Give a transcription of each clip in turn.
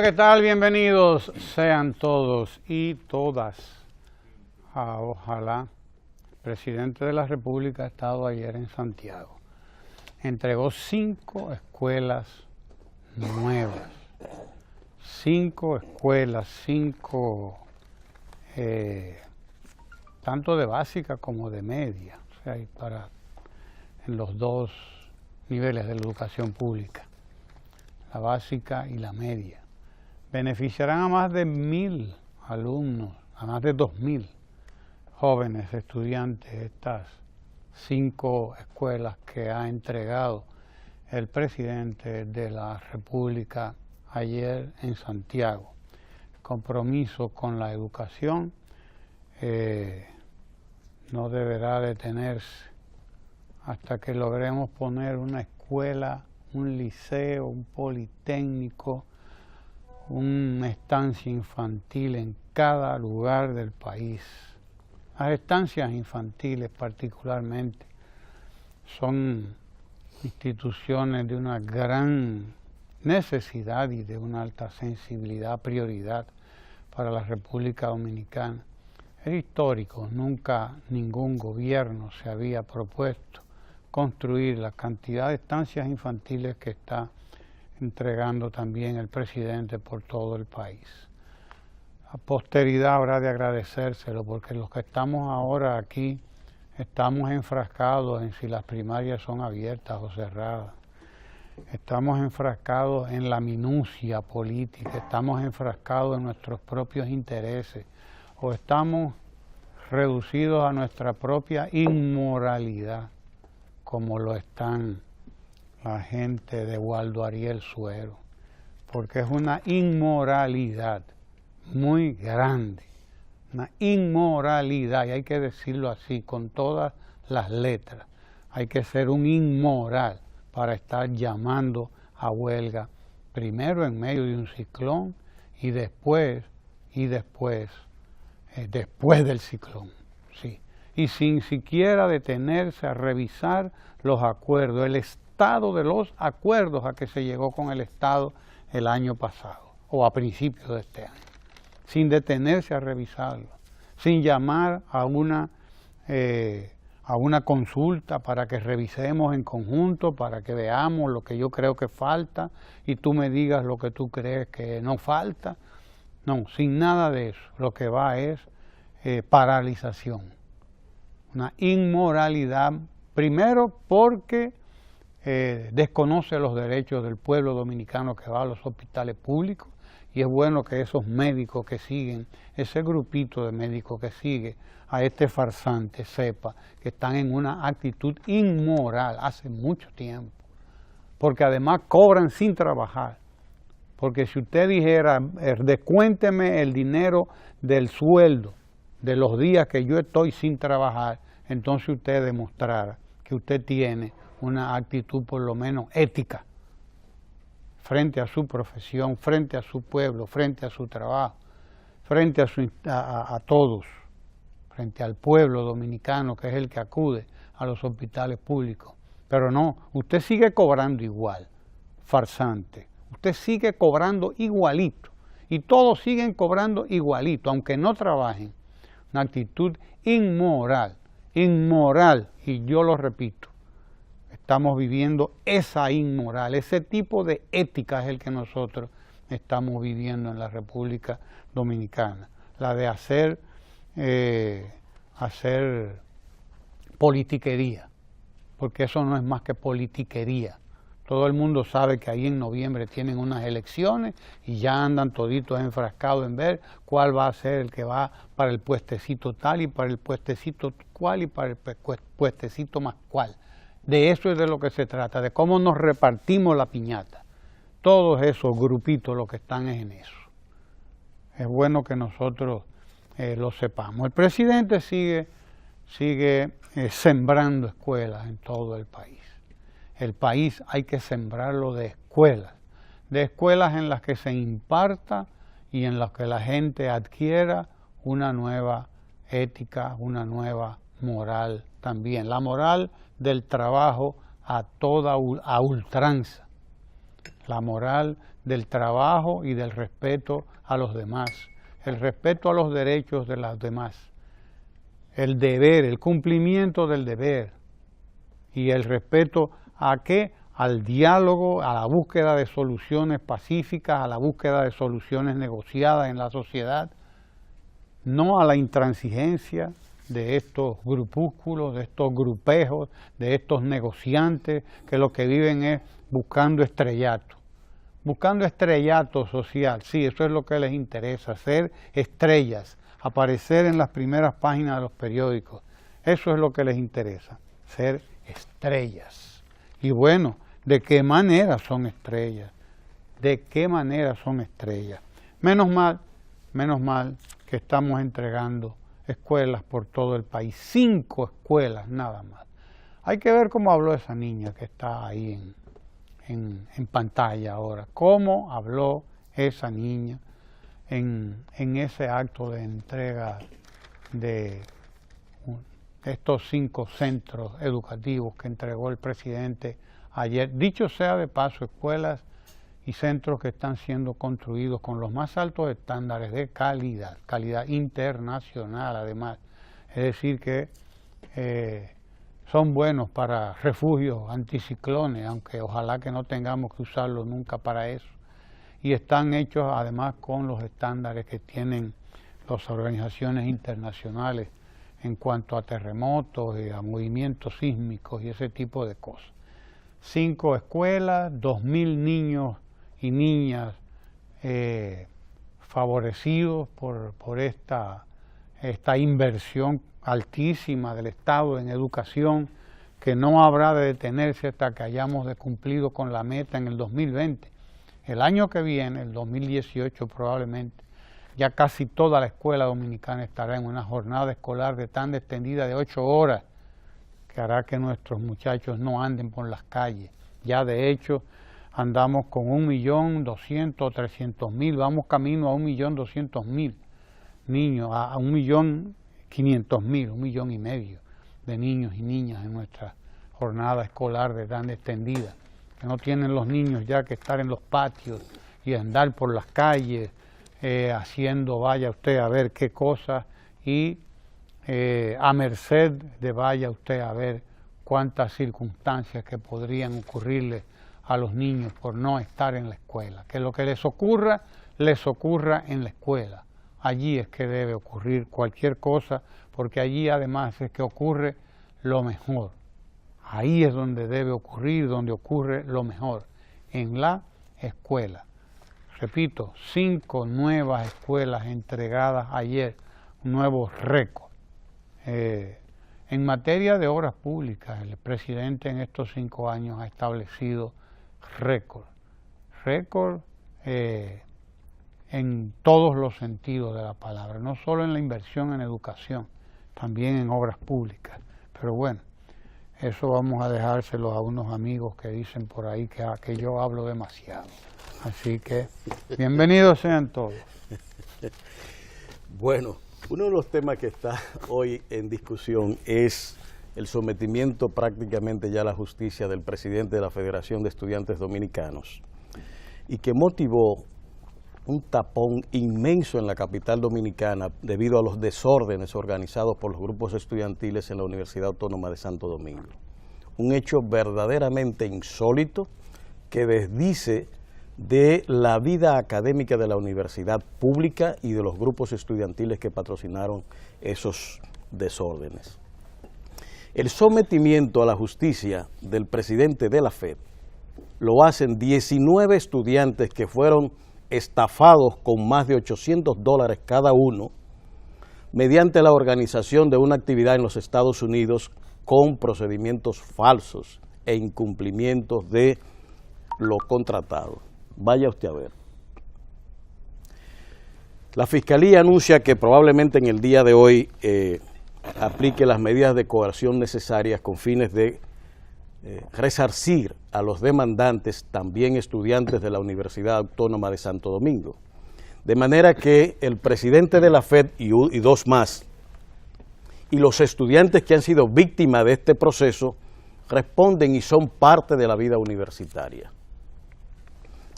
Hola, ¿qué tal? Bienvenidos sean todos y todas. Ojalá el presidente de la República ha estado ayer en Santiago. Entregó 5 escuelas nuevas. 5 escuelas, 5, tanto de básica como de media, o sea, en los dos niveles de la educación pública, la básica y la media. Beneficiarán a más de 1.000 alumnos, a más de 2.000 jóvenes estudiantes, estas 5 escuelas que ha entregado el presidente de la República ayer en Santiago. Compromiso con la educación no deberá detenerse hasta que logremos poner una escuela, un liceo, un politécnico, una estancia infantil en cada lugar del país. Las estancias infantiles particularmente son instituciones de una gran necesidad y de una alta sensibilidad, prioridad para la República Dominicana. Es histórico, nunca ningún gobierno se había propuesto construir la cantidad de estancias infantiles que está entregando también el presidente por todo el país. La posteridad habrá de agradecérselo, porque los que estamos ahora aquí estamos enfrascados en si las primarias son abiertas o cerradas. Estamos enfrascados en la minucia política, estamos enfrascados en nuestros propios intereses, o estamos reducidos a nuestra propia inmoralidad, como lo están la gente de Waldo Ariel Suero, porque es una inmoralidad muy grande, una inmoralidad, y hay que decirlo así, con todas las letras. Hay que ser un inmoral para estar llamando a huelga, primero en medio de un ciclón y después del ciclón, sí, y sin siquiera detenerse a revisar los acuerdos, el estado de los acuerdos a que se llegó con el Estado el año pasado o a principios de este año, sin detenerse a revisarlo, sin llamar a una consulta para que revisemos en conjunto, para que veamos lo que yo creo que falta y tú me digas lo que tú crees que no falta. No, sin nada de eso, lo que va es paralización, una inmoralidad, primero porque desconoce los derechos del pueblo dominicano que va a los hospitales públicos, y es bueno que esos médicos que siguen, ese grupito de médicos que sigue a este farsante, sepa que están en una actitud inmoral hace mucho tiempo, porque además cobran sin trabajar. Porque si usted dijera, descuénteme el dinero del sueldo de los días que yo estoy sin trabajar, entonces usted demostrara que usted tiene una actitud por lo menos ética frente a su profesión, frente a su pueblo, frente a su trabajo, frente a todos, frente al pueblo dominicano que es el que acude a los hospitales públicos. Pero no, usted sigue cobrando igual, farsante. Usted sigue cobrando igualito y todos siguen cobrando igualito, aunque no trabajen. Una actitud inmoral, y yo lo repito, estamos viviendo esa inmoral, ese tipo de ética es el que nosotros estamos viviendo en la República Dominicana, la de hacer politiquería, porque eso no es más que politiquería. Todo el mundo sabe que ahí en noviembre tienen unas elecciones y ya andan toditos enfrascados en ver cuál va a ser el que va para el puestecito tal y para el puestecito cual y para el puestecito más cual. De eso es de lo que se trata, de cómo nos repartimos la piñata. Todos esos grupitos lo que están es en eso. Es bueno que nosotros lo sepamos. El presidente sigue sembrando escuelas en todo el país. El país hay que sembrarlo de escuelas en las que se imparta y en las que la gente adquiera una nueva ética, una nueva moral también. La moral del trabajo a ultranza. la moral del trabajo y del respeto a los demás, el respeto a los derechos de los demás, el deber, el cumplimiento del deber y el respeto ¿a qué? Al diálogo, a la búsqueda de soluciones pacíficas, a la búsqueda de soluciones negociadas en la sociedad, no a la intransigencia de estos grupúsculos, de estos grupejos, de estos negociantes que lo que viven es buscando estrellato social. Sí, eso es lo que les interesa, ser estrellas, aparecer en las primeras páginas de los periódicos. Eso es lo que les interesa, ser estrellas. Y bueno, ¿de qué manera son estrellas? ¿De qué manera son estrellas? Menos mal que estamos entregando escuelas por todo el país, 5 escuelas nada más. Hay que ver cómo habló esa niña que está ahí en pantalla ahora, cómo habló esa niña en ese acto de entrega de estos 5 centros educativos que entregó el presidente ayer. Dicho sea de paso, escuelas y centros que están siendo construidos con los más altos estándares de calidad internacional además. Es decir que son buenos para refugios anticiclones, aunque ojalá que no tengamos que usarlos nunca para eso. Y están hechos además con los estándares que tienen las organizaciones internacionales en cuanto a terremotos y a movimientos sísmicos y ese tipo de cosas. 5 escuelas, 2.000 niños y niñas favorecidos por esta inversión altísima del Estado en educación, que no habrá de detenerse hasta que hayamos cumplido con la meta en el 2020. El año que viene, el 2018 probablemente, ya casi toda la escuela dominicana estará en una jornada escolar de tan extendida de 8 horas, que hará que nuestros muchachos no anden por las calles. Ya de hecho andamos con 1.200.000 o 300.000, vamos camino a 1.200.000 niños, a 1.500.000, 1,5 millones de niños y niñas en nuestra jornada escolar de tan extendida, que no tienen los niños ya que estar en los patios y andar por las calles haciendo vaya usted a ver qué cosa y a merced de vaya usted a ver cuántas circunstancias que podrían ocurrirle a los niños por no estar en la escuela. Que lo que les ocurra en la escuela. Allí es que debe ocurrir cualquier cosa, porque allí además es que ocurre lo mejor. Ahí es donde debe ocurrir, donde ocurre lo mejor, en la escuela. Repito, 5 nuevas escuelas entregadas ayer, un nuevo récord. En materia de obras públicas, el presidente en estos 5 años ha establecido récord en todos los sentidos de la palabra, no solo en la inversión en educación, también en obras públicas. Pero bueno, eso vamos a dejárselo a unos amigos que dicen por ahí que yo hablo demasiado. Así que bienvenidos sean todos. Bueno, uno de los temas que está hoy en discusión es el sometimiento prácticamente ya a la justicia del presidente de la Federación de Estudiantes Dominicanos, y que motivó un tapón inmenso en la capital dominicana debido a los desórdenes organizados por los grupos estudiantiles en la Universidad Autónoma de Santo Domingo. Un hecho verdaderamente insólito que desdice de la vida académica de la universidad pública y de los grupos estudiantiles que patrocinaron esos desórdenes. El sometimiento a la justicia del presidente de la FED lo hacen 19 estudiantes que fueron estafados con más de $800 cada uno mediante la organización de una actividad en los Estados Unidos con procedimientos falsos e incumplimientos de lo contratado. Vaya usted a ver. La Fiscalía anuncia que probablemente en el día de hoy aplique las medidas de coerción necesarias con fines de resarcir a los demandantes, también estudiantes de la Universidad Autónoma de Santo Domingo. De manera que el presidente de la FED y 2 más, y los estudiantes que han sido víctimas de este proceso, responden y son parte de la vida universitaria.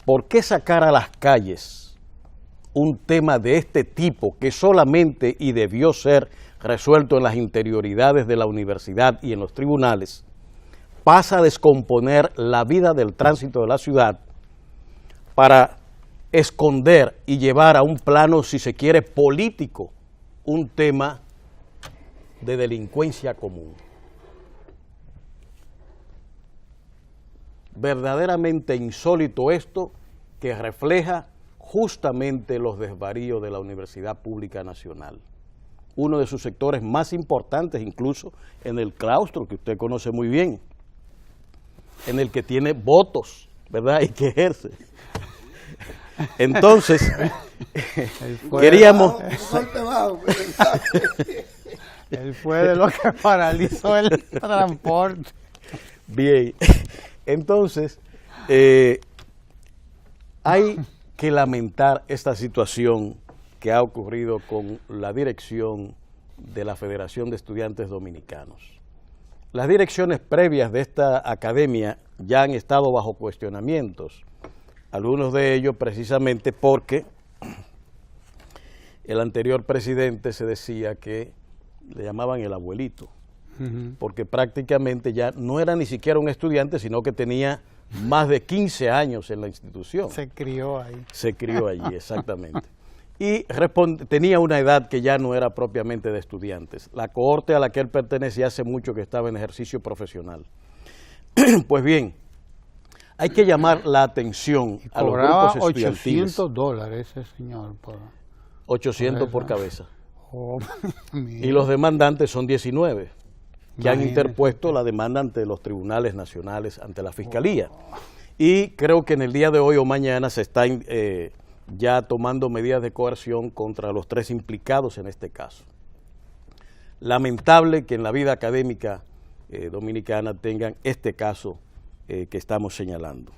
¿por qué sacar a las calles un tema de este tipo que solamente y debió ser resuelto en las interioridades de la universidad y en los tribunales, pasa a descomponer la vida del tránsito de la ciudad para esconder y llevar a un plano, si se quiere, político, un tema de delincuencia común? Verdaderamente insólito esto, que refleja justamente los desvaríos de la Universidad Pública Nacional, uno de sus sectores más importantes, incluso en el claustro, que usted conoce muy bien, en el que tiene votos, ¿verdad?, y que ejerce. Entonces, queríamos... Él fue de lo que paralizó el transporte. Bien, entonces, hay que lamentar esta situación que ha ocurrido con la dirección de la Federación de Estudiantes Dominicanos. Las direcciones previas de esta academia ya han estado bajo cuestionamientos, algunos de ellos precisamente porque el anterior presidente se decía que le llamaban el abuelito, porque prácticamente ya no era ni siquiera un estudiante, sino que tenía más de 15 años en la institución. Se crió ahí. Se crió allí, exactamente. Y tenía una edad que ya no era propiamente de estudiantes. La cohorte a la que él pertenecía hace mucho que estaba en ejercicio profesional. Pues bien, hay que llamar la atención a los grupos estudiantiles. $800 ese señor. 800 por cabeza. Oh, y los demandantes son 19, que han interpuesto la demanda ante los tribunales nacionales, ante la Fiscalía. Y creo que en el día de hoy o mañana se están ya tomando medidas de coerción contra los 3 implicados en este caso. Lamentable que en la vida académica dominicana tengan este caso que estamos señalando.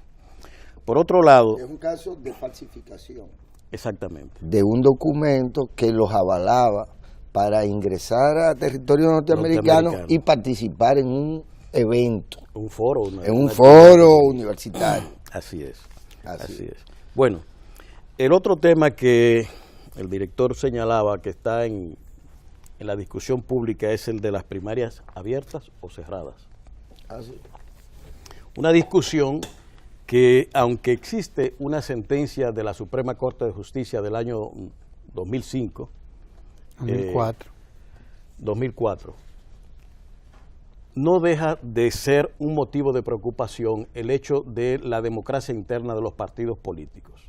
Por otro lado... Es un caso de falsificación. Exactamente. De un documento que los avalaba para ingresar a territorio norteamericano y participar en un evento. Un foro. Un foro universitario. Así es. Así es. Bueno, el otro tema que el director señalaba que está en la discusión pública es el de las primarias abiertas o cerradas. Así. Una discusión que, aunque existe una sentencia de la Suprema Corte de Justicia del año 2005, 2004, no deja de ser un motivo de preocupación el hecho de la democracia interna de los partidos políticos.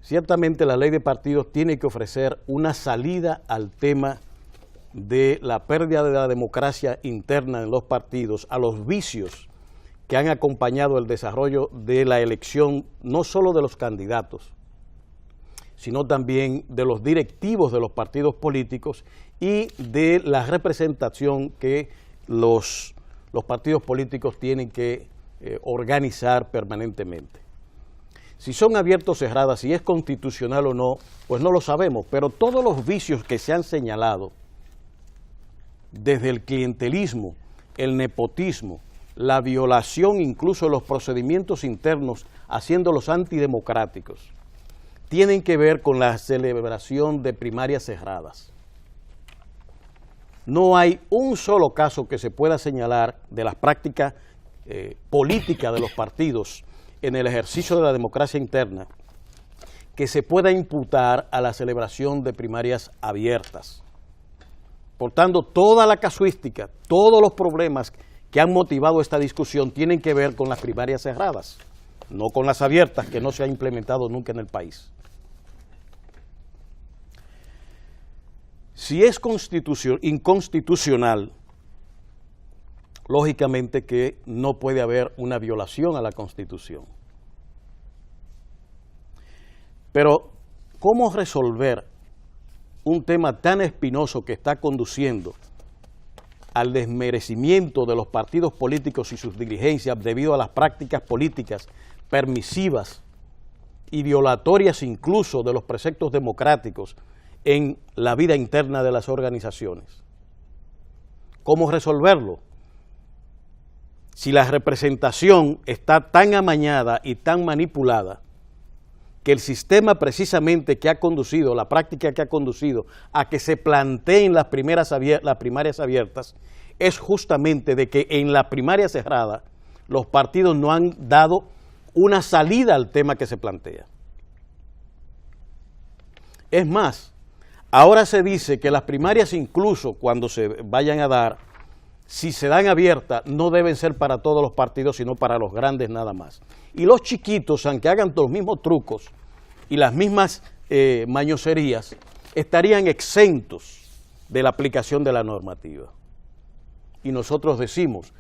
Ciertamente la ley de partidos tiene que ofrecer una salida al tema de la pérdida de la democracia interna en los partidos, a los vicios que han acompañado el desarrollo de la elección, no solo de los candidatos, sino también de los directivos de los partidos políticos y de la representación que los partidos políticos tienen que organizar permanentemente. Si son abiertos o cerradas, si es constitucional o no, pues no lo sabemos, pero todos los vicios que se han señalado, desde el clientelismo, el nepotismo, la violación incluso de los procedimientos internos, haciéndolos antidemocráticos, tienen que ver con la celebración de primarias cerradas. No hay un solo caso que se pueda señalar de las prácticas políticas de los partidos en el ejercicio de la democracia interna que se pueda imputar a la celebración de primarias abiertas. Por tanto, toda la casuística, todos los problemas que han motivado esta discusión tienen que ver con las primarias cerradas, no con las abiertas, que no se ha implementado nunca en el país. Si es inconstitucional, lógicamente que no puede haber una violación a la Constitución. Pero, ¿cómo resolver un tema tan espinoso que está conduciendo al desmerecimiento de los partidos políticos y sus dirigencias debido a las prácticas políticas permisivas y violatorias incluso de los preceptos democráticos en la vida interna de las organizaciones? ¿Cómo resolverlo? si la representación está tan amañada y tan manipulada que el sistema precisamente que ha conducido, la práctica que ha conducido a que se planteen las primarias abiertas, es justamente de que en la primaria cerrada los partidos no han dado una salida al tema que se plantea. Es más, ahora se dice que las primarias, incluso cuando se vayan a dar, si se dan abiertas, no deben ser para todos los partidos, sino para los grandes nada más. Y los chiquitos, aunque hagan los mismos trucos y las mismas mañoserías, estarían exentos de la aplicación de la normativa. Y nosotros decimos,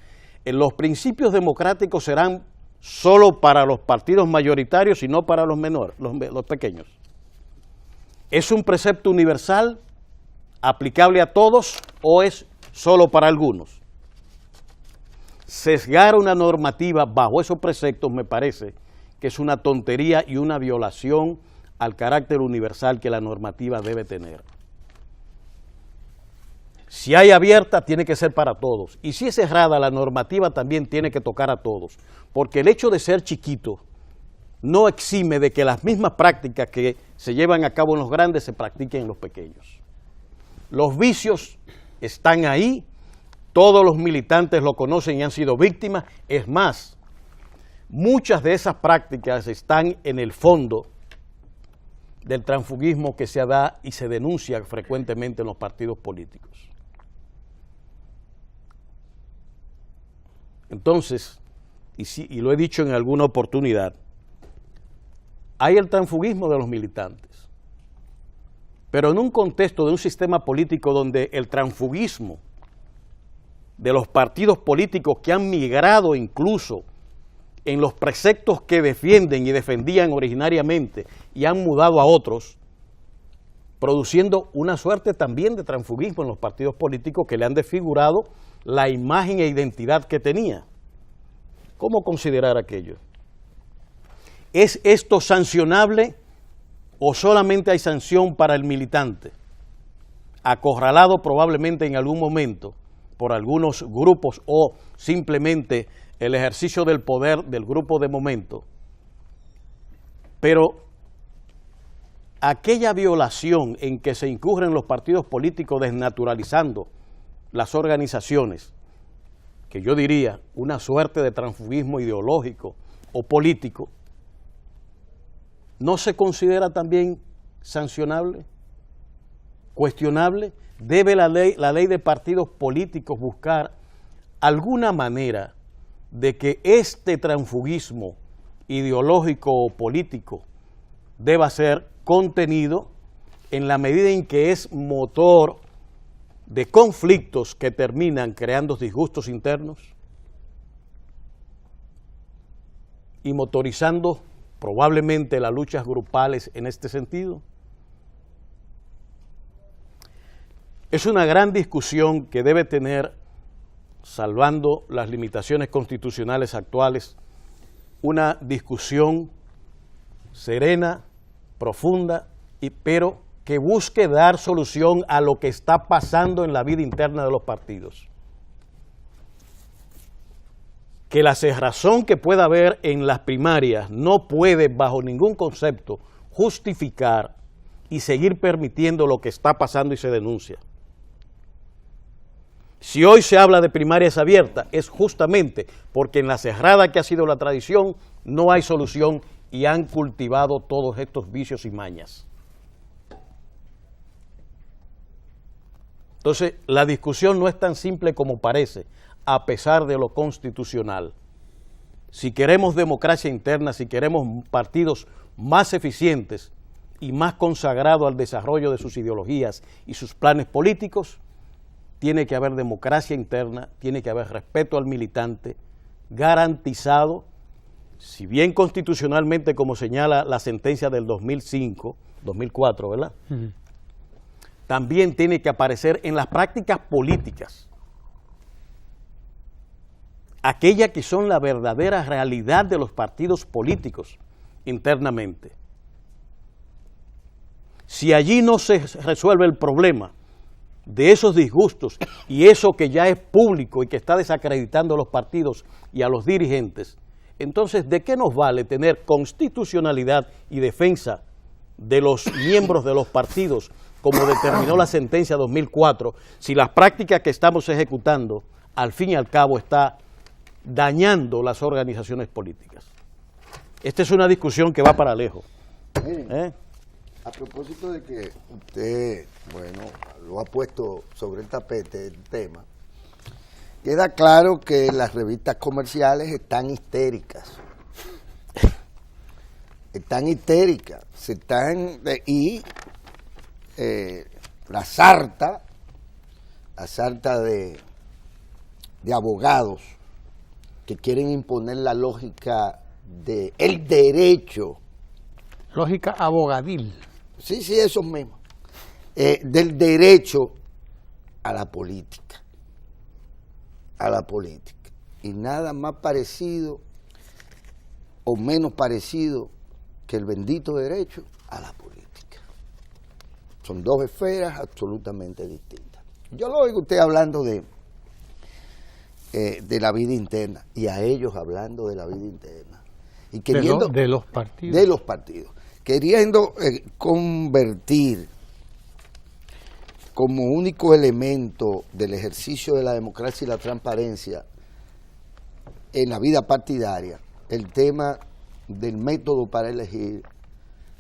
los principios democráticos serán solo para los partidos mayoritarios y no para los menores, los pequeños. ¿Es un precepto universal, aplicable a todos, o es solo para algunos? Sesgar una normativa bajo esos preceptos me parece que es una tontería y una violación al carácter universal que la normativa debe tener. Si hay abierta, tiene que ser para todos. Y si es cerrada, la normativa también tiene que tocar a todos. Porque el hecho de ser chiquito no exime de que las mismas prácticas que se llevan a cabo en los grandes se practiquen en los pequeños. Los vicios están ahí, todos los militantes lo conocen y han sido víctimas. Es más, muchas de esas prácticas están en el fondo del transfugismo que se da y se denuncia frecuentemente en los partidos políticos. Entonces, y lo he dicho en alguna oportunidad, hay el transfugismo de los militantes, pero en un contexto de un sistema político donde el transfugismo de los partidos políticos que han migrado incluso en los preceptos que defienden y defendían originariamente y han mudado a otros, produciendo una suerte también de transfugismo en los partidos políticos que le han desfigurado la imagen e identidad que tenía. ¿Cómo considerar aquello? ¿Es esto sancionable o solamente hay sanción para el militante, acorralado probablemente en algún momento por algunos grupos o simplemente el ejercicio del poder del grupo de momento? Pero aquella violación en que se incurren los partidos políticos desnaturalizando las organizaciones, que yo diría una suerte de transfugismo ideológico o político, ¿no se considera también sancionable, cuestionable? ¿Debe la ley de partidos políticos buscar alguna manera de que este transfugismo ideológico o político deba ser contenido en la medida en que es motor de conflictos que terminan creando disgustos internos y motorizando probablemente las luchas grupales en este sentido? Es una gran discusión que debe tener, salvando las limitaciones constitucionales actuales, una discusión serena, profunda, pero que busque dar solución a lo que está pasando en la vida interna de los partidos. Que la cerrazón que pueda haber en las primarias no puede, bajo ningún concepto, justificar y seguir permitiendo lo que está pasando y se denuncia. Si hoy se habla de primarias abiertas, es justamente porque en la cerrada que ha sido la tradición no hay solución y han cultivado todos estos vicios y mañas. Entonces, la discusión no es tan simple como parece, a pesar de lo constitucional. Si queremos democracia interna, si queremos partidos más eficientes y más consagrados al desarrollo de sus ideologías y sus planes políticos, tiene que haber democracia interna, tiene que haber respeto al militante, garantizado, si bien constitucionalmente, como señala la sentencia del 2004, ¿verdad? También tiene que aparecer en las prácticas políticas, aquellas que son la verdadera realidad de los partidos políticos internamente. Si allí no se resuelve el problema, de esos disgustos y eso que ya es público y que está desacreditando a los partidos y a los dirigentes, entonces, ¿de qué nos vale tener constitucionalidad y defensa de los miembros de los partidos, como determinó la sentencia 2004, si las prácticas que estamos ejecutando, al fin y al cabo, está dañando las organizaciones políticas? Esta es una discusión que va para lejos. A propósito de que usted, bueno, lo ha puesto sobre el tapete el tema, queda claro que las revistas comerciales están histéricas. Están histéricas. La sarta de abogados que quieren imponer la lógica del derecho. Lógica abogadil. Sí, esos mismos. Del derecho a la política. Y nada más parecido o menos parecido que el bendito derecho a la política. Son dos esferas absolutamente distintas. Yo lo oigo usted hablando de la vida interna y a ellos hablando de la vida interna. Y queriendo, de los partidos. De los partidos. Queriendo convertir como único elemento del ejercicio de la democracia y la transparencia en la vida partidaria el tema del método para elegir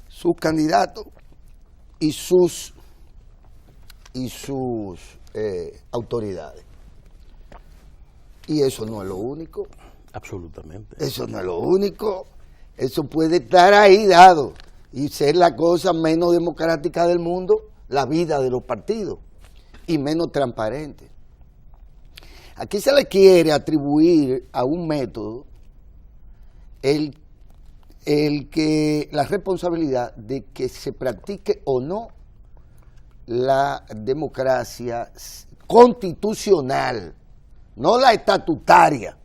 sus candidatos y sus autoridades. Y eso no es lo único. Absolutamente. Eso no es lo único. Eso puede estar ahí dado y ser la cosa menos democrática del mundo, la vida de los partidos, y menos transparente. Aquí se le quiere atribuir a un método la responsabilidad de que se practique o no la democracia constitucional, no la estatutaria,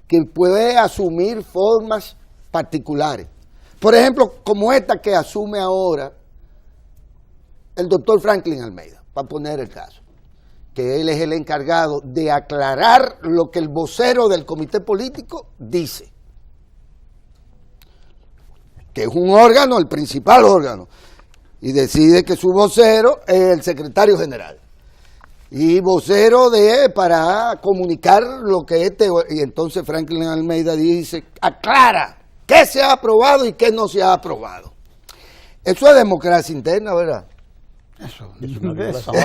que puede asumir formas particulares. Por ejemplo, como esta que asume ahora el doctor Franklin Almeida, para poner el caso, que él es el encargado de aclarar lo que el vocero del comité político dice, que es un órgano, el principal órgano, y decide que su vocero es el secretario general, y vocero para comunicar lo que y entonces Franklin Almeida dice, aclara qué se ha aprobado y qué no se ha aprobado. Eso es democracia interna, ¿verdad? Eso Es una violación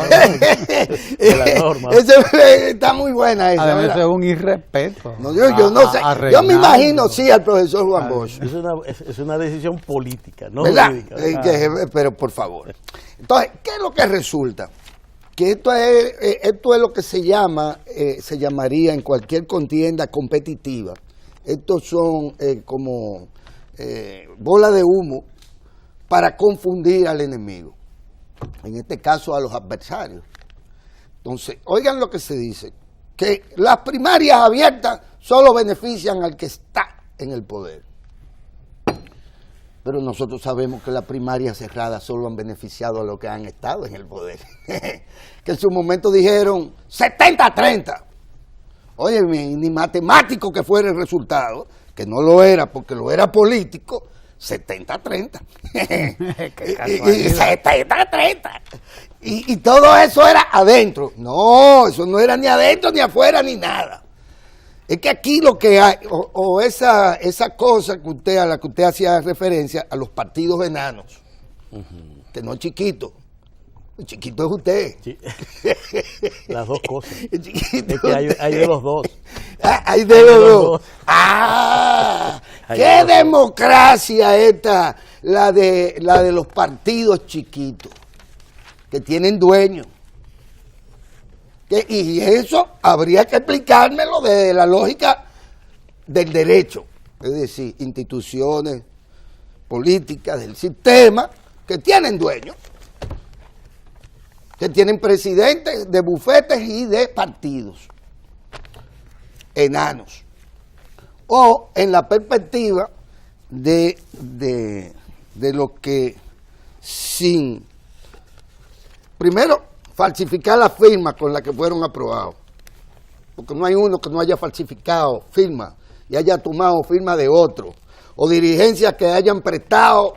de la norma. Está muy buena esa, además ¿verdad? es un irrespeto. No, yo no sé. Yo me imagino, sí, al profesor Juan Bosch. Es una decisión política, no ¿verdad? jurídica. Pero por favor. Entonces, ¿qué es lo que resulta? Que esto es lo que se llamaría en cualquier contienda competitiva. Estos son como bola de humo para confundir al enemigo. En este caso a los adversarios. Entonces, oigan lo que se dice, que las primarias abiertas solo benefician al que está en el poder. Pero nosotros sabemos que las primarias cerradas solo han beneficiado a los que han estado en el poder. Que en su momento dijeron 70-30. Oye, ni matemático que fuera el resultado, que no lo era porque lo era político, 70-30. y 70-30. Y todo eso era adentro. No, eso no era ni adentro, ni afuera, ni nada. Es que aquí lo que hay, esa cosa a la que usted hacía referencia, a los partidos enanos, que no es chiquito. El chiquito es usted. Sí. Las dos cosas. El chiquito es que hay de los dos. Hay de los dos. ¡Ah! ¡Qué democracia esta! La de los partidos chiquitos, que tienen dueños. Y eso habría que explicármelo desde la lógica del derecho. Es decir, instituciones políticas del sistema que tienen dueños, que tienen presidentes de bufetes y de partidos enanos, o en la perspectiva de lo que primero falsificar las firmas con las que fueron aprobados. Porque no hay uno que no haya falsificado firmas y haya tomado firmas de otro. O dirigencias que hayan prestado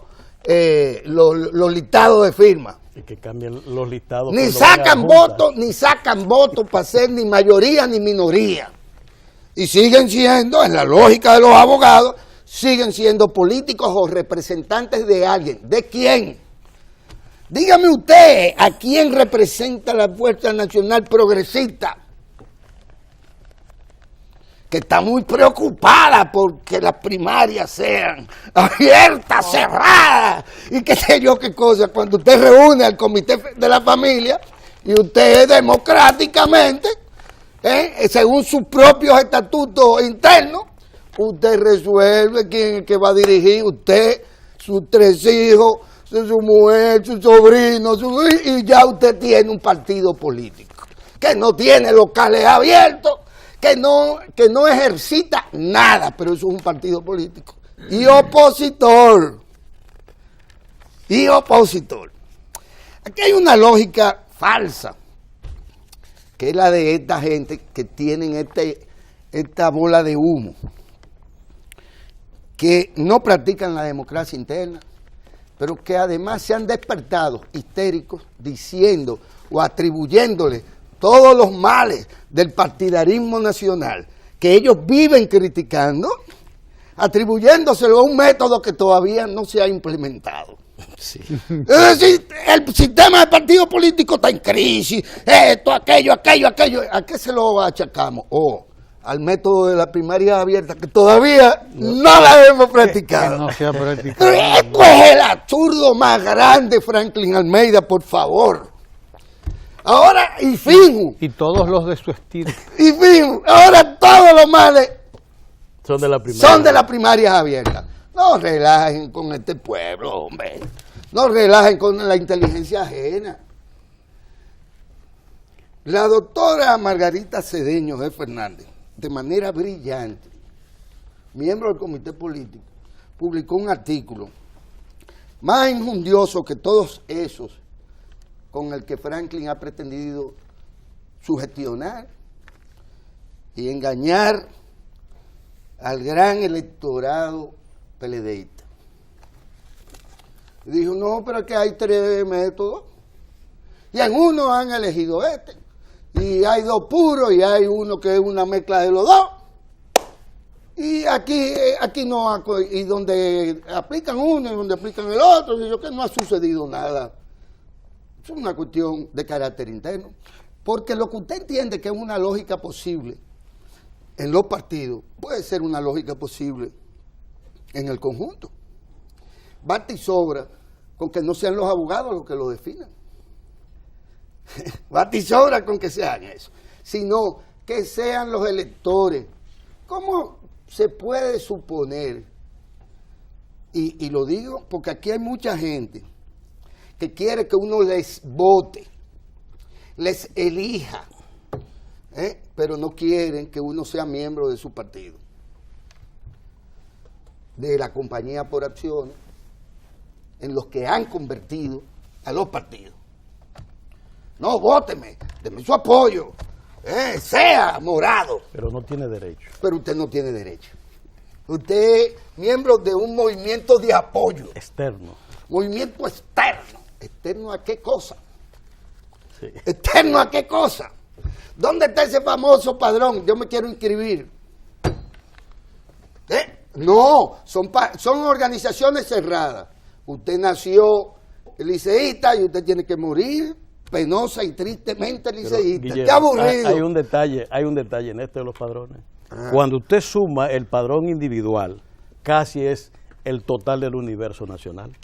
los listados de firmas. Y que cambien los listados. Ni sacan votos para ser ni mayoría ni minoría. Y siguen siendo, en la lógica de los abogados, siguen siendo políticos o representantes de alguien. ¿De quién? Dígame usted, ¿a quién representa la Fuerza Nacional Progresista? Que está muy preocupada porque las primarias sean abiertas, cerradas, y qué sé yo qué cosa. Cuando usted reúne al comité de la familia y usted democráticamente, según sus propios estatutos internos, usted resuelve quién es el que va a dirigir, usted, sus 3 hijos, su mujer, su sobrino, y ya usted tiene un partido político que no tiene locales abiertos, que no ejercita nada, pero eso es un partido político. Y opositor. Aquí hay una lógica falsa, que es la de esta gente que tienen esta bola de humo, que no practican la democracia interna, pero que además se han despertado histéricos diciendo o atribuyéndole todos los males del partidarismo nacional que ellos viven criticando, atribuyéndoselo a un método que todavía no se ha implementado. Sí. Es decir, el sistema de partido político está en crisis, esto, aquello. ¿A qué se lo achacamos? Al método de la primaria abierta, que todavía no la hemos practicado. Que no se ha practicado. Esto es el absurdo más grande, Franklin Almeida, por favor. Ahora, y fijo. Y todos los de su estilo. Y fijo, ahora todos los males son de la primaria abierta. No relajen con este pueblo, hombre. No relajen con la inteligencia ajena. La doctora Margarita Cedeño G. Fernández, de manera brillante, miembro del comité político, publicó un artículo más injundioso que todos esos con el que Franklin ha pretendido sugestionar y engañar al gran electorado PLDista. Y dijo, no, pero que hay 3 métodos, y en uno han elegido este, y hay 2 puros, y hay uno que es una mezcla de los 2, y aquí no, y donde aplican uno y donde aplican el otro, y yo que no ha sucedido nada. Es una cuestión de carácter interno, porque lo que usted entiende que es una lógica posible en los partidos, puede ser una lógica posible en el conjunto. Basta y sobra con que no sean los abogados los que lo definan. Basta y sobra con que sean eso, sino que sean los electores. ¿Cómo se puede suponer? Y lo digo porque aquí hay mucha gente que quiere que uno les vote, les elija, pero no quieren que uno sea miembro de su partido, de la compañía por acciones, en los que han convertido a los partidos. No, vóteme, deme su apoyo, sea morado. Pero no tiene derecho. Pero usted no tiene derecho. Usted es miembro de un movimiento de apoyo. Externo. Movimiento externo. ¿Externo a qué cosa? Sí. ¿Externo a qué cosa? ¿Dónde está ese famoso padrón? Yo me quiero inscribir. No, son organizaciones cerradas. Usted nació liceísta y usted tiene que morir penosa y tristemente liceísta. Guillermo, ¡qué aburrido! Hay un detalle en esto de los padrones. Cuando usted suma el padrón individual, casi es el total del universo nacional.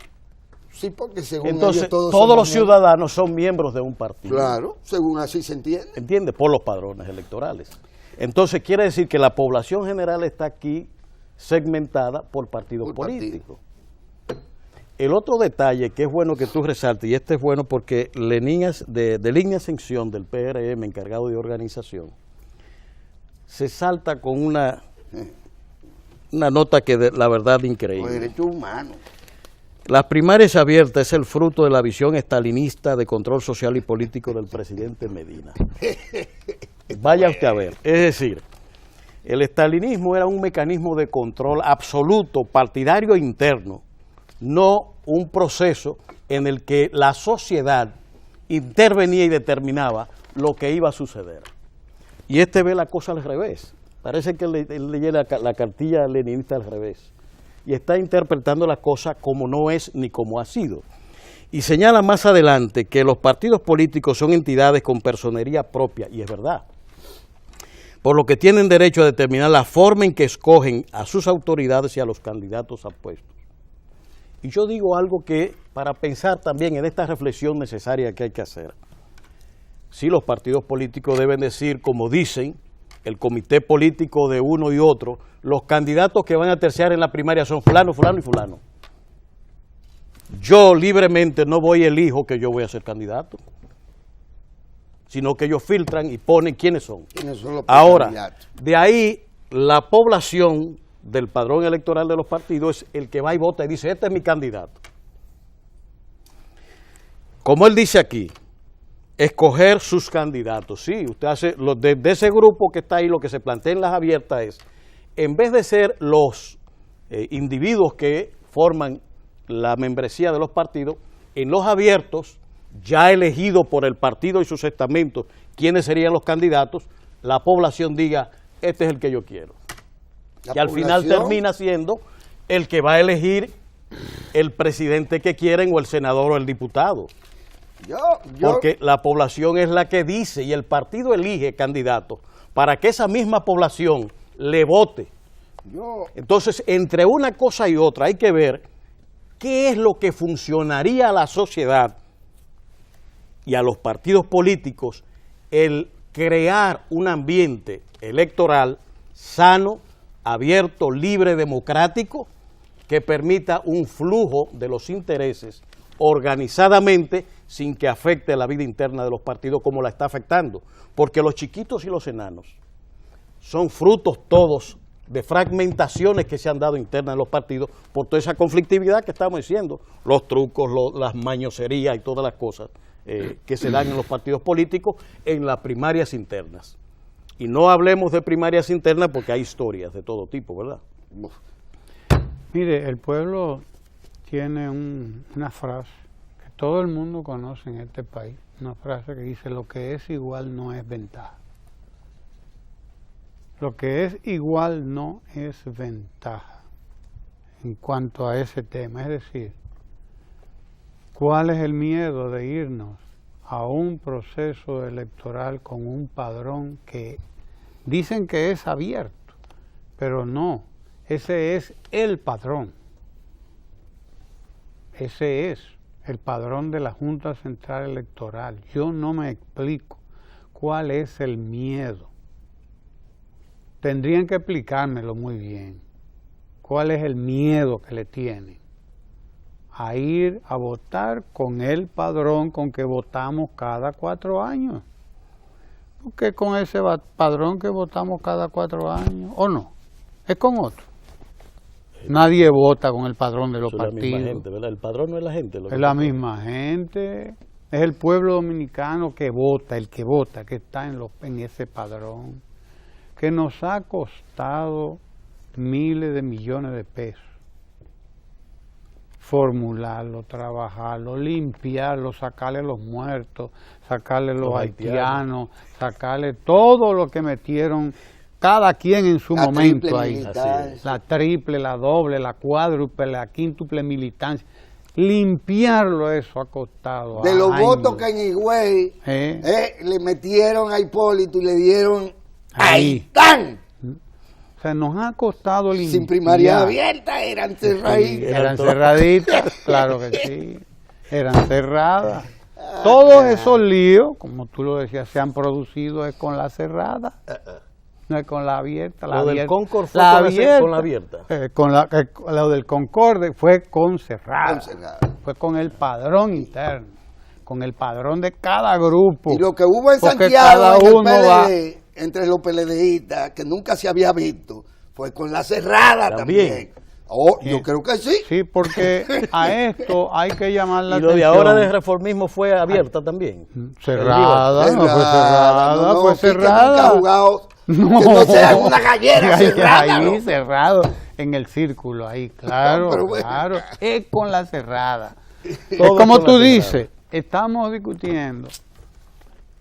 Sí, porque según entonces ellos todos los ciudadanos son miembros de un partido. Claro, según así se entiende. ¿Entiende? Por los padrones electorales. Entonces quiere decir que la población general está aquí segmentada por partidos políticos. El otro detalle que es bueno que tú resaltes, y este es bueno porque de línea Ascensión del PRM, encargado de organización, se salta con una nota que la verdad increíble. Los derechos humanos. Las primarias abiertas es el fruto de la visión estalinista de control social y político del presidente Medina. Vaya usted a ver. Es decir, el estalinismo era un mecanismo de control absoluto, partidario e interno, no un proceso en el que la sociedad intervenía y determinaba lo que iba a suceder. Y este ve la cosa al revés. Parece que él lee la cartilla leninista al revés. Y está interpretando la cosa como no es ni como ha sido. Y señala más adelante que los partidos políticos son entidades con personería propia, y es verdad, por lo que tienen derecho a determinar la forma en que escogen a sus autoridades y a los candidatos a puestos. Y yo digo algo que, para pensar también en esta reflexión necesaria que hay que hacer, sí, los partidos políticos deben decir, como dicen, el comité político de uno y otro, los candidatos que van a terciar en la primaria son fulano, fulano y fulano. Yo libremente no voy y elijo que yo voy a ser candidato, sino que ellos filtran y ponen quiénes son. ¿Quiénes son los Ahora, de ahí la población del padrón electoral de los partidos es el que va y vota y dice, este es mi candidato. Como él dice aquí, escoger sus candidatos. Sí, usted hace, de ese grupo que está ahí, lo que se plantea en las abiertas es, en vez de ser los individuos que forman la membresía de los partidos, en los abiertos, ya elegido por el partido y sus estamentos, quiénes serían los candidatos, la población diga, este es el que yo quiero. Y al final termina siendo el que va a elegir el presidente que quieren o el senador o el diputado. Porque la población es la que dice y el partido elige candidatos para que esa misma población le vote. Entonces, entre una cosa y otra hay que ver qué es lo que funcionaría a la sociedad y a los partidos políticos el crear un ambiente electoral sano, abierto, libre, democrático, que permita un flujo de los intereses organizadamente sin que afecte la vida interna de los partidos como la está afectando, porque los chiquitos y los enanos son frutos todos de fragmentaciones que se han dado internas en los partidos por toda esa conflictividad que estamos diciendo, los trucos, las mañoserías y todas las cosas que se dan en los partidos políticos en las primarias internas. Y no hablemos de primarias internas porque hay historias de todo tipo, ¿verdad? Mire, el pueblo tiene una frase que todo el mundo conoce en este país, una frase que dice, lo que es igual no es ventaja. Lo que es igual no es ventaja en cuanto a ese tema. Es decir, ¿cuál es el miedo de irnos a un proceso electoral con un padrón que dicen que es abierto, pero no, ese es el padrón? Ese es el padrón de la Junta Central Electoral. Yo no me explico cuál es el miedo. Tendrían que explicármelo muy bien. ¿Cuál es el miedo que le tienen a ir a votar con el padrón con que votamos cada 4 años? Porque con ese padrón que votamos cada 4 años, ¿o no? Es con otro. Nadie vota con el padrón de los partidos. Es la misma gente, ¿verdad? El padrón no es la gente. Es la misma gente. Es el pueblo dominicano que vota, el que vota, que está en ese padrón, que nos ha costado miles de millones de pesos. Formularlo, trabajarlo, limpiarlo, sacarle los muertos, sacarle los haitianos, sacarle todo lo que metieron cada quien en su momento ahí. La triple, la doble, la cuádruple, la quíntuple militancia. Limpiarlo, eso ha costado de los votos que en Higüey le metieron a Hipólito y le dieron ahí están. O sea, nos ha costado limpiar. Sin primaria abierta, eran cerraditas. Eran cerraditas, claro que sí. Eran cerradas. Todos esos líos, como tú lo decías, se han producido es con la cerrada. No es con la abierta. Lo del Concord fue con la abierta. Lo del Concord fue con cerrada. Fue con el padrón interno. Con el padrón de cada grupo. Y lo que hubo en Santiago en el PLD, entre los PLDistas, que nunca se había visto, fue con la cerrada también. Oh, yo creo que sí. Sí, porque a esto hay que llamar la Y lo atención. de ahora de reformismo fue abierta también. Cerrada, no fue cerrada, no, fue Quique cerrada. nunca ha jugado, No, que no sea en una gallera cerrada. ahí ¿no? cerrado, en el círculo, ahí, claro, No, pero bueno. claro, es con la cerrada. Es Todo como con la tú cerrada. dices, estamos discutiendo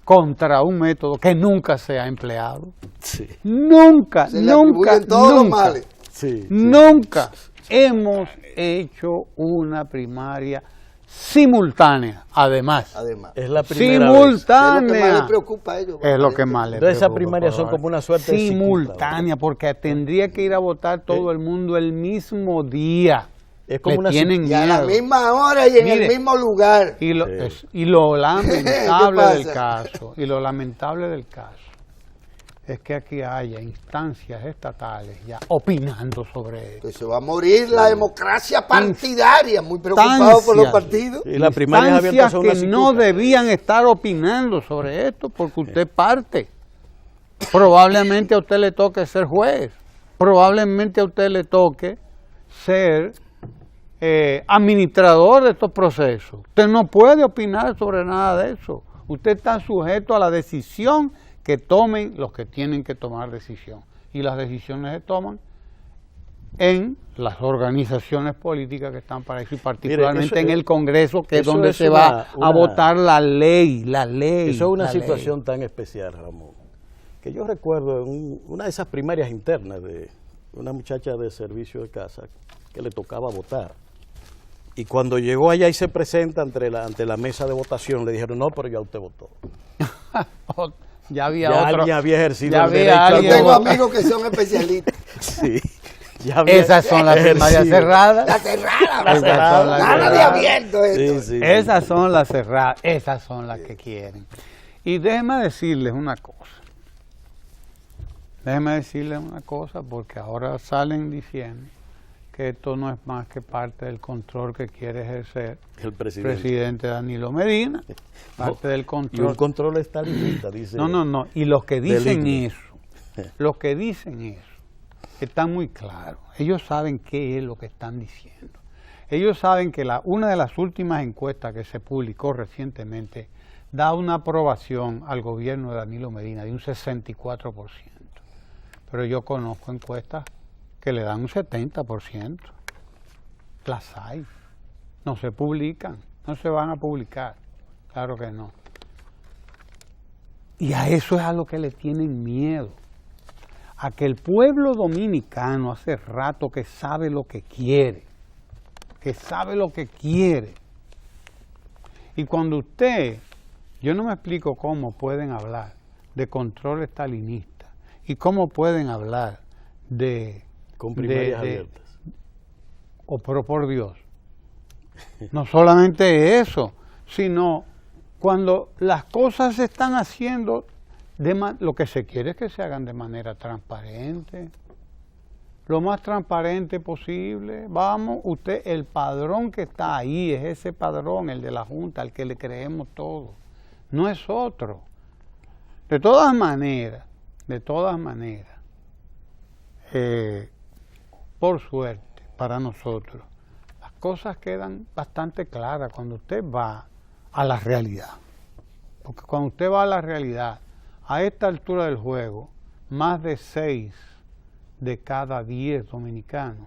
contra un método que nunca se ha empleado. Sí, Se le atribuyen todos los males. sí. Nunca hemos hecho una primaria simultánea, además. Además, Es la primera vez. es lo que más Simultánea. les preocupa a ellos. Es lo que más le Entonces esas preocupa, primarias son por como una suerte de simultánea, porque tendría que ir a votar todo el mundo el mismo día. Es como Le una tienen Y a la miedo. misma hora y en Mire, el mismo lugar. Y lo, Sí. y lo lamentable ¿Qué del pasa? caso, y lo lamentable del caso, es que aquí haya instancias estatales ya opinando sobre esto. Que se va a morir la democracia partidaria, muy preocupado por los partidos. Y las primarias abiertas Instancias son que una no cicuta. debían estar opinando sobre esto porque usted parte. Probablemente a usted le toque ser juez, probablemente a usted le toque ser administrador de estos procesos. Usted no puede opinar sobre nada de eso. Usted está sujeto a la decisión que tomen los que tienen que tomar decisión. Y las decisiones se toman en las organizaciones políticas que están para eso, y particularmente eso en el Congreso, que es eso donde es se va a votar la ley. Eso es una la ley. situación tan especial, Ramón, que yo recuerdo en una de esas primarias internas de una muchacha de servicio de casa que le tocaba votar. Y cuando llegó allá y se presenta ante la mesa de votación, le dijeron, no, pero ya usted votó. Ya había Ya otro. alguien había ejercido ya el había derecho a Yo alguien- tengo amigos que son especialistas. Sí. Ya había Esas son las primarias ejercido. cerradas. La cerrada, Esas son las nada de cerradas. abierto esto. Sí, sí, sí. Esas son las cerradas, esas son las que quieren. Y déjenme decirles una cosa. Déjenme decirles una cosa, porque ahora salen diciendo que esto no es más que parte del control que quiere ejercer El el presidente. presidente Danilo Medina, parte del Y un control. control estadista, dice. No, y los que dicen Deligne. eso, los que dicen eso, están muy claros. Ellos saben qué es lo que están diciendo. Ellos saben que una de las últimas encuestas que se publicó recientemente da una aprobación al gobierno de Danilo Medina de un 64%. Pero yo conozco encuestas que le dan un 70%. Las hay. No se publican, no se van a publicar. Claro que no. Y a eso es a lo que le tienen miedo. A que el pueblo dominicano hace rato que sabe lo que quiere. Que sabe lo que quiere. Y cuando yo no me explico cómo pueden hablar de control estalinista y cómo pueden hablar Con primarias abiertas. pero por Dios, no solamente eso, sino cuando las cosas se están haciendo, lo que se quiere es que se hagan de manera transparente, lo más transparente posible. Vamos, el padrón que está ahí es ese padrón, el de la Junta, al que le creemos todo, no es otro. De todas maneras, por suerte para nosotros, las cosas quedan bastante claras cuando usted va a la realidad. Porque cuando usted va a la realidad, a esta altura del juego, más de 6 de cada 10 dominicanos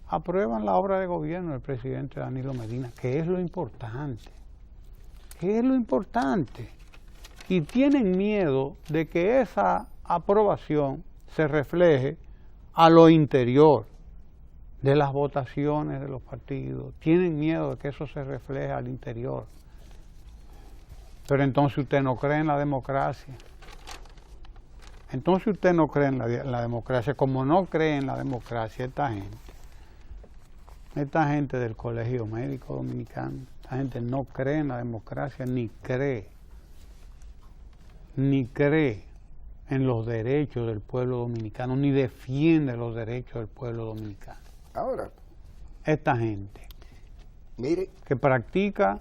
aprueban la obra de gobierno del presidente Danilo Medina, que es lo importante. ¿Qué es lo importante? Y tienen miedo de que esa aprobación se refleje a lo interior de las votaciones de los partidos. Tienen miedo de que eso se refleje al interior. Pero entonces usted no cree en la democracia. Entonces usted no cree en la democracia. Como no cree en la democracia esta gente del Colegio Médico Dominicano, esta gente no cree en la democracia, ni cree en los derechos del pueblo dominicano, ni defiende los derechos del pueblo dominicano. Ahora, Esta gente mire, que practica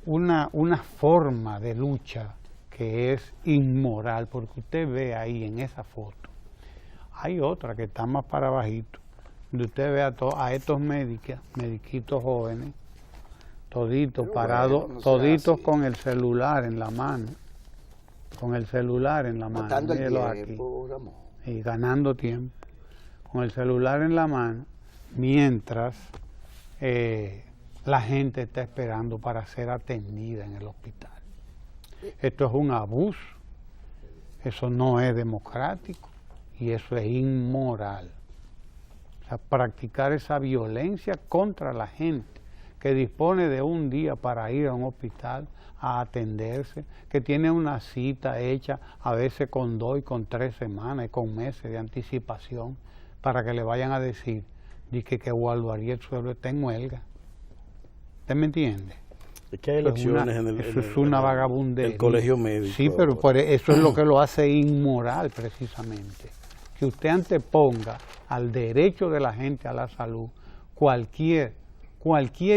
una forma de lucha que es inmoral, porque usted ve ahí en esa foto, hay otra que está más para bajito, donde usted ve a estos mediquitos jóvenes, toditos parados, bueno, no toditos así. con el celular en la mano, Matando el mírelos tiempo, Ramón. y ganando tiempo, con el celular en la mano, mientras la gente está esperando para ser atendida en el hospital. Esto es un abuso, eso no es democrático y eso es inmoral. O sea, practicar esa violencia contra la gente que dispone de un día para ir a un hospital a atenderse, que tiene una cita hecha a veces con 2 y con 3 semanas y con meses de anticipación para que le vayan a decir que Waldo Ariel Suero está en huelga. ¿Usted me entiende? Es que hay elecciones en una vagabundería. el colegio médico. Sí, pero eso es lo que lo hace inmoral precisamente. Que usted anteponga al derecho de la gente a la salud cualquier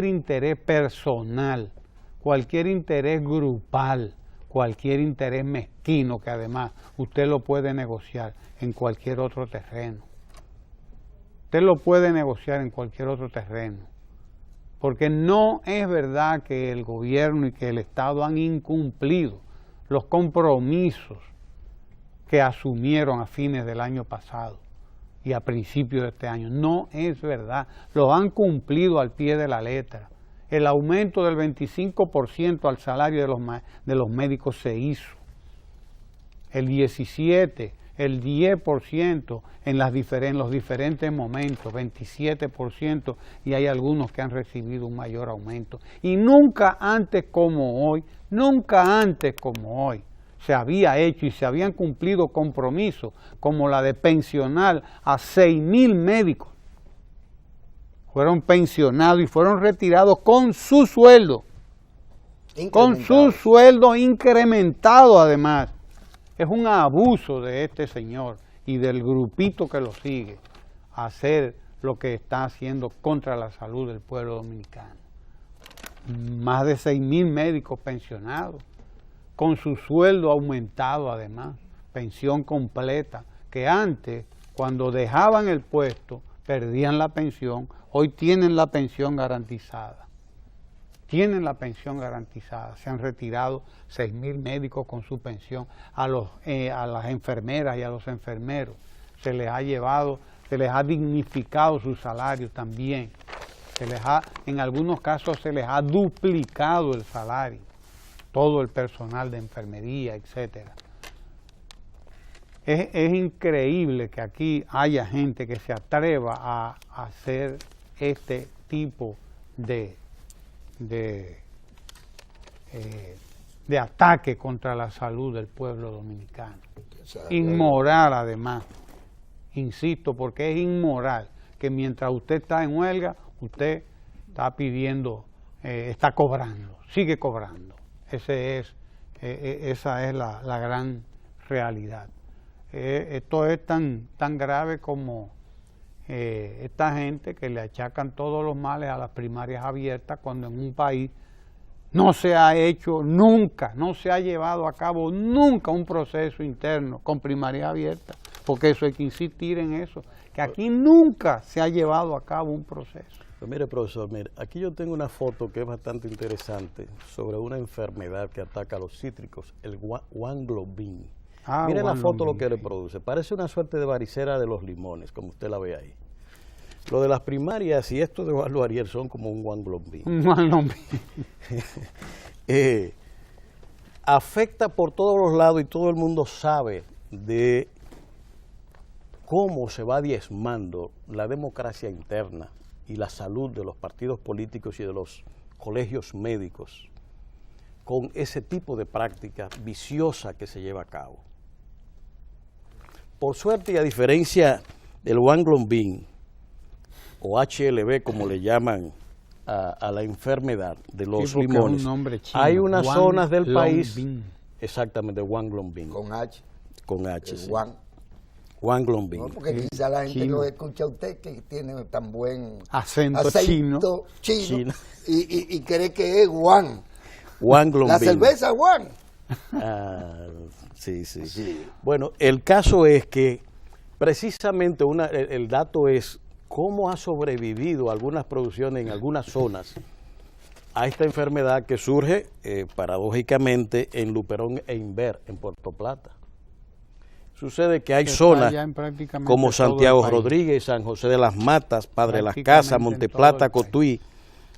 interés personal, cualquier interés grupal, cualquier interés mezquino que además usted lo puede negociar en cualquier otro terreno. Usted lo puede negociar en cualquier otro terreno. Porque no es verdad que el gobierno y que el Estado han incumplido los compromisos que asumieron a fines del año pasado y a principios de este año. No es verdad, los han cumplido al pie de la letra. El aumento del 25% al salario de los médicos se hizo. El 17%, el 10% en los diferentes momentos, 27%, y hay algunos que han recibido un mayor aumento. Y nunca antes como hoy, se había hecho y se habían cumplido compromisos como la de pensionar a 6.000 médicos. Fueron pensionados y fueron retirados con su sueldo. Con su sueldo incrementado además. Es un abuso de este señor y del grupito que lo sigue hacer lo que está haciendo contra la salud del pueblo dominicano. Más de 6.000 médicos pensionados, con su sueldo aumentado además, pensión completa, que antes, cuando dejaban el puesto, perdían la pensión, hoy tienen la pensión garantizada. Tienen la pensión garantizada, se han retirado 6.000 médicos con su pensión, a las enfermeras y a los enfermeros se les ha llevado, se les ha dignificado su salario también, en algunos casos se les ha duplicado el salario, todo el personal de enfermería, etcétera. Es increíble que aquí haya gente que se atreva a hacer este tipo de ataque contra la salud del pueblo dominicano. Inmoral además, insisto, porque es inmoral que mientras usted está en huelga, usted está pidiendo, está cobrando, sigue cobrando. Esa es la gran realidad. Esto es tan grave como esta gente que le achacan todos los males a las primarias abiertas cuando en un país no se ha hecho nunca, no se ha llevado a cabo nunca un proceso interno con primarias abiertas, porque eso hay que insistir en eso, que aquí nunca se ha llevado a cabo un proceso. Pues mire, profesor, mire, aquí yo tengo una foto que es bastante interesante sobre una enfermedad que ataca a los cítricos, el guanglobin. Mire la foto lo que le produce. Parece una suerte de varicela de los limones, como usted la ve ahí. Lo de las primarias y esto de Waldo Ariel son como un guanglobin. Un guanglobin. Afecta por todos los lados y todo el mundo sabe de cómo se va diezmando la democracia interna y la salud de los partidos políticos y de los colegios médicos con ese tipo de práctica viciosa que se lleva a cabo. Por suerte y a diferencia del guanglobin o HLB como le llaman a la enfermedad de los limones, hay unas zonas del país, exactamente, guanglobin. Con H. Con H, sí. Guanglobin. No, porque quizá la gente lo escucha a usted que tiene tan buen acento chino. Y cree que es guan. Guanglobin. La cerveza guan. Sí, sí. Sí. Bueno, el caso es que precisamente el dato es cómo ha sobrevivido algunas producciones en algunas zonas a esta enfermedad que surge paradójicamente en Luperón e Inver, en Puerto Plata. Sucede que hay Que zonas está ya en prácticamente como todo Santiago el país. Rodríguez, San José de las Matas, Padre Las Prácticamente Casas, en Monteplata, todo el país. Cotuí,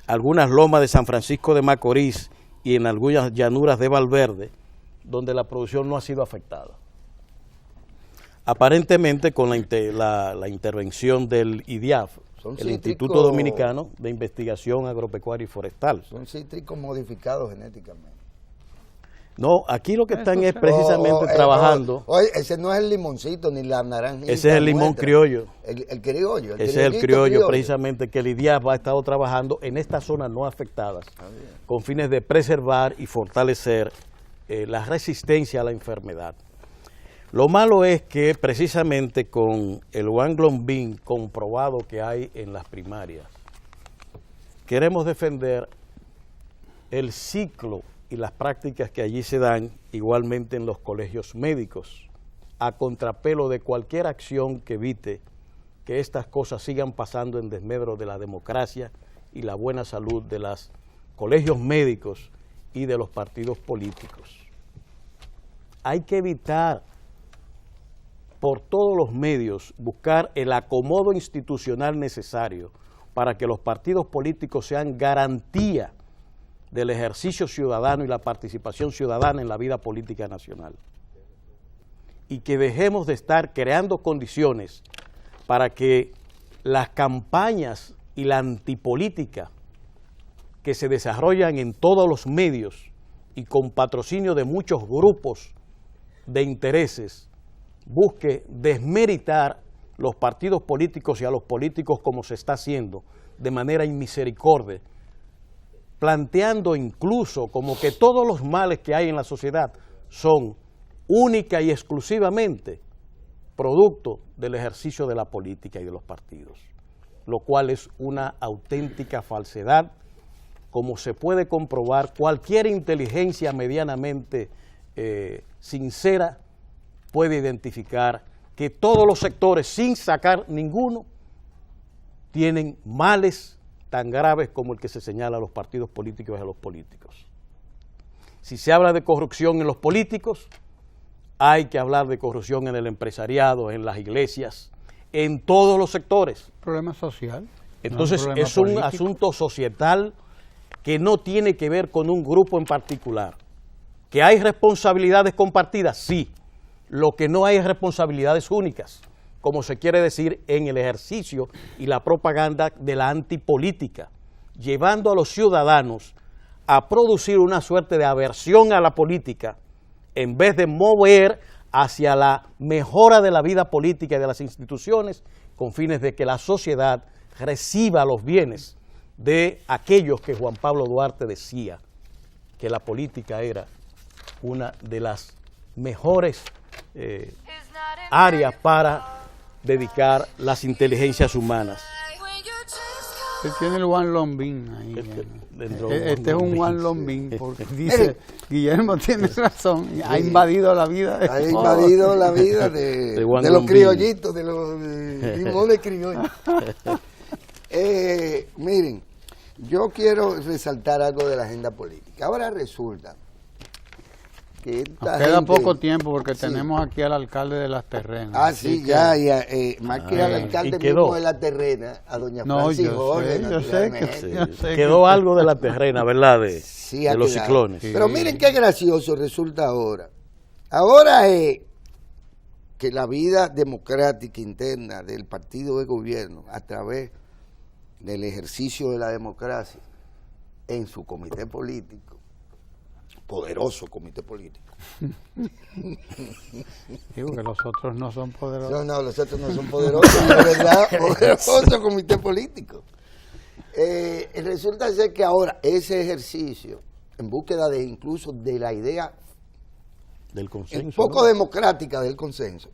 algunas lomas de San Francisco de Macorís y en algunas llanuras de Valverde, donde la producción no ha sido afectada. Aparentemente con la intervención del IDIAF, Son el cítricos. Instituto Dominicano de Investigación Agropecuaria y Forestal. Son cítricos modificados genéticamente. No, aquí lo que están es Eso- precisamente trabajando. Oye, ese no es el limoncito ni la naranja. Ese es el limón criollo. El criollo. Ese es el criollo precisamente que el IDIAF ha estado trabajando en estas zonas no afectadas con fines de preservar y fortalecer la resistencia a la enfermedad. Lo malo es que precisamente con el Wanglonbin comprobado que hay en las primarias, queremos defender el ciclo y las prácticas que allí se dan igualmente en los colegios médicos, a contrapelo de cualquier acción que evite que estas cosas sigan pasando en desmedro de la democracia y la buena salud de los colegios médicos y de los partidos políticos. Hay que evitar por todos los medios buscar el acomodo institucional necesario para que los partidos políticos sean garantía del ejercicio ciudadano y la participación ciudadana en la vida política nacional. Y que dejemos de estar creando condiciones para que las campañas y la antipolítica que se desarrollan en todos los medios y con patrocinio de muchos grupos de intereses busque desmeritar los partidos políticos y a los políticos como se está haciendo de manera inmisericordia, planteando incluso como que todos los males que hay en la sociedad son única y exclusivamente producto del ejercicio de la política y de los partidos, lo cual es una auténtica falsedad, como se puede comprobar. Cualquier inteligencia medianamente sincera puede identificar que todos los sectores, sin sacar ninguno, tienen males tan graves como el que se señala a los partidos políticos y a los políticos. Si se habla de corrupción en los políticos, hay que hablar de corrupción en el empresariado, en las iglesias, en todos los sectores. Problema social. Entonces no es un político. asunto societal que no tiene que ver con un grupo en particular. ¿Que hay responsabilidades compartidas? Sí. Lo que no hay es responsabilidades únicas, como se quiere decir en el ejercicio y la propaganda de la antipolítica, llevando a los ciudadanos a producir una suerte de aversión a la política en vez de mover hacia la mejora de la vida política y de las instituciones con fines de que la sociedad reciba los bienes de aquellos que Juan Pablo Duarte decía que la política era una de las mejores áreas para dedicar las inteligencias humanas. Usted tiene el Juan Lombín ahí. Este es un Juan Lombín, porque dice, Guillermo tiene razón, ha invadido la vida de Ha todos. invadido la vida de Juan los Lombín. criollitos, de los limones criollos. Miren, yo quiero resaltar algo de la agenda política. Ahora resulta que esta Nos queda gente- poco tiempo porque Sí. tenemos aquí al alcalde de Las Terrenas. Ah, así sí, que- ya, más que al Ah, alcalde y quedó. mismo de La Terrena, a doña No, Francis yo Jorge, sé, yo sé que naturalmente. sí. Yo sé Quedó algo de la terrena, ¿verdad? Sí, ha de los quedado. ciclones. Sí. Pero miren qué gracioso resulta ahora. Ahora es que la vida democrática interna del partido de gobierno, a través del ejercicio de la democracia en su comité político, poderoso comité político. Digo que los otros no son poderosos. No, los otros no son poderosos, de verdad, poderoso comité político. Resulta ser que ahora ese ejercicio, en búsqueda de incluso de la idea Del consenso. poco ¿no? democrática del consenso,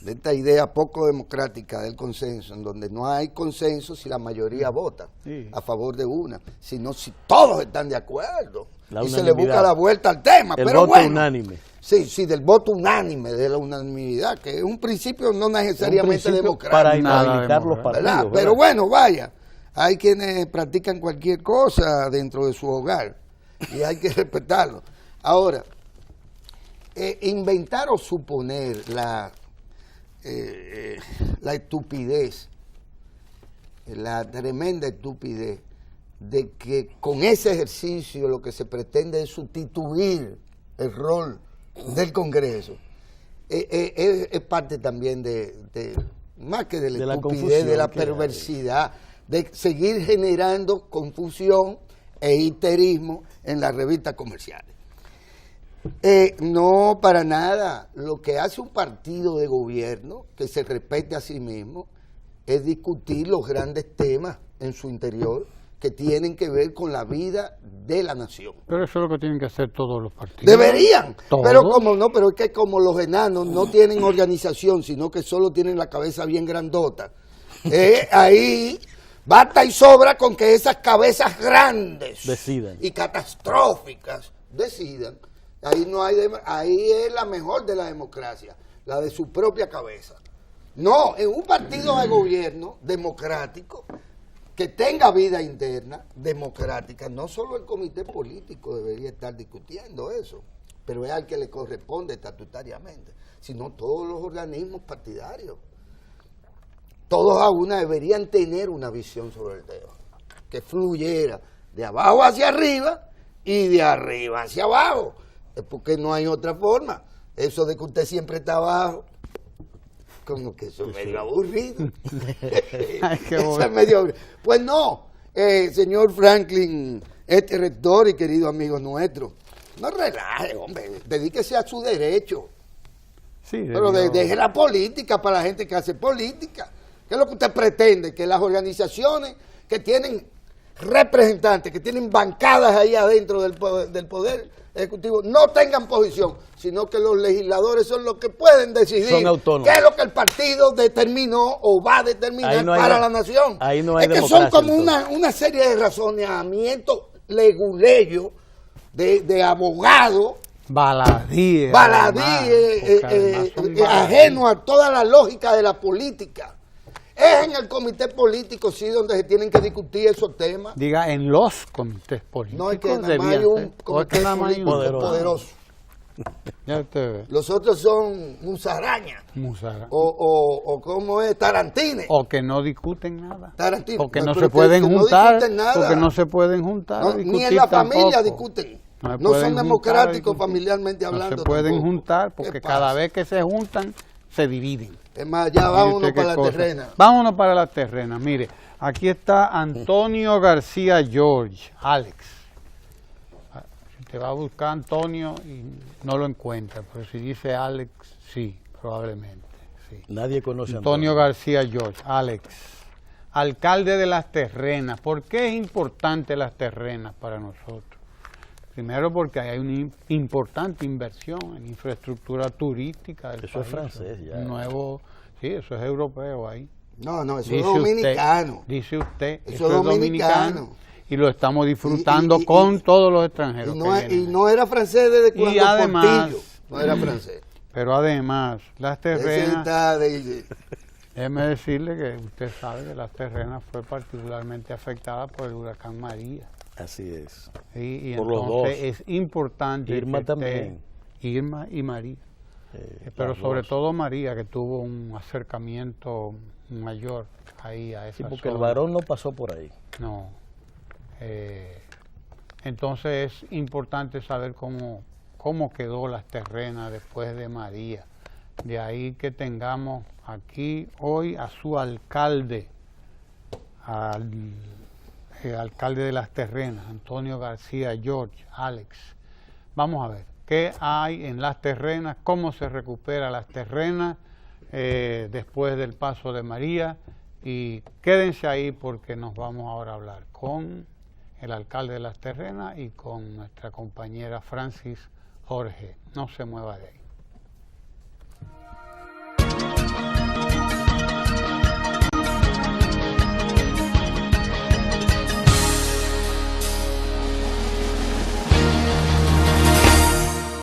de esta idea poco democrática del consenso, en donde no hay consenso si la mayoría vota Sí. a favor de una, sino si todos están de acuerdo. La y se le busca unanimidad. la vuelta al tema. El Pero voto bueno, unánime. sí, del voto unánime, de la unanimidad, que es un principio no necesariamente Un principio democrático. para Nada inhabilitar los democrático. partidos. ¿verdad? Pero bueno, vaya, hay quienes practican cualquier cosa dentro de su hogar y hay que respetarlo. Ahora, inventar o suponer la estupidez, la tremenda estupidez de que con ese ejercicio lo que se pretende es sustituir el rol del Congreso, es parte también más que de la la estupidez, confusión de la que hay. perversidad, de seguir generando confusión e histerismo en las revistas comerciales. No, para nada. Lo que hace un partido de gobierno que se respete a sí mismo es discutir los grandes temas en su interior que tienen que ver con la vida de la nación. Pero eso es lo que tienen que hacer todos los partidos. Deberían, ¿Todos? pero es que como los enanos no tienen organización, sino que solo tienen la cabeza bien grandota, ahí basta y sobra con que esas cabezas grandes Decidan. y catastróficas decidan. Ahí es la mejor de la democracia, la de su propia cabeza. No, en un partido de gobierno democrático que tenga vida interna democrática, no solo el comité político debería estar discutiendo eso, pero es al que le corresponde estatutariamente, sino todos los organismos partidarios. Todos a una deberían tener una visión sobre el tema, que fluyera de abajo hacia arriba y de arriba hacia abajo. Es porque no hay otra forma. Eso de que usted siempre está abajo, como que eso es medio aburrido. Ay, qué Eso bueno. es medio aburrido. Pues no, señor Franklin, este rector y querido amigo nuestro, no relaje, hombre, dedíquese a su derecho. Sí, Pero debió- deje la política para la gente que hace política. ¿Qué es lo que usted pretende? Que las organizaciones que tienen representantes, que tienen bancadas ahí adentro del poder ejecutivo, no tengan posición, sino que los legisladores son los que pueden decidir Son autónomos. qué es lo que el partido determinó o va a determinar Ahí no hay para de- la nación. ahí no hay es que son democracia, como una serie de razonamientos leguleyos de abogados, Baladí. baladí, además, porque además son baladí. ajeno a toda la lógica de la política. Es en el comité político, sí, donde se tienen que discutir esos temas. Diga, en los comités políticos. No es que nada más debía hay un ser. O es comité que nada más hay político uno. poderoso. Ya usted ve. Los otros son musarañas. Musara. O ¿cómo es? Tarantines. O que no discuten nada. Tarantines. Porque no Pero se pueden que no juntar. discuten nada. Porque no se pueden juntar. No, a ni discutir en la familia tampoco. discuten. se No pueden son juntar a democráticos discutir. familiarmente hablando. No se pueden tampoco. juntar ¿Qué porque pasa? cada vez que se juntan se dividen. Es más, ya Mire vámonos usted qué para la cosa. terrena. Vámonos para la terrena. Mire, aquí está Antonio García George, Alex. Te va a buscar Antonio y no lo encuentra, pero si dice Alex, sí, probablemente. Sí. Nadie conoce a Antonio García George, Alex, alcalde de Las Terrenas. ¿Por qué es importante Las Terrenas para nosotros? Primero porque hay una importante inversión en infraestructura turística del Eso es país. francés ya. Nuevo, sí, eso es europeo ahí. No, eso es Dice dominicano. Usted, dice usted, Eso es dominicano. y lo estamos disfrutando Y- con todos los extranjeros. que Y vienen. no era francés desde cuando además- Portillo. No era francés. Pero además, Las Ese Terrenas, está de- déjeme decirle que usted sabe que Las Terrenas fue particularmente afectada por el huracán María. Así es. Y Por los entonces dos. es importante Irma que también. Irma y María. Pero las sobre dos. todo María, que tuvo un acercamiento mayor ahí a esa Sí, porque el zona. varón no pasó por ahí. No. Entonces es importante saber cómo quedó Las Terrenas después de María. De ahí que tengamos aquí hoy a su alcalde, el alcalde de Las Terrenas, Antonio García George, Alex. Vamos a ver qué hay en Las Terrenas, cómo se recupera Las Terrenas después del paso de María. Y quédense ahí porque nos vamos ahora a hablar con el alcalde de Las Terrenas y con nuestra compañera Francis Jorge. No se mueva de ahí.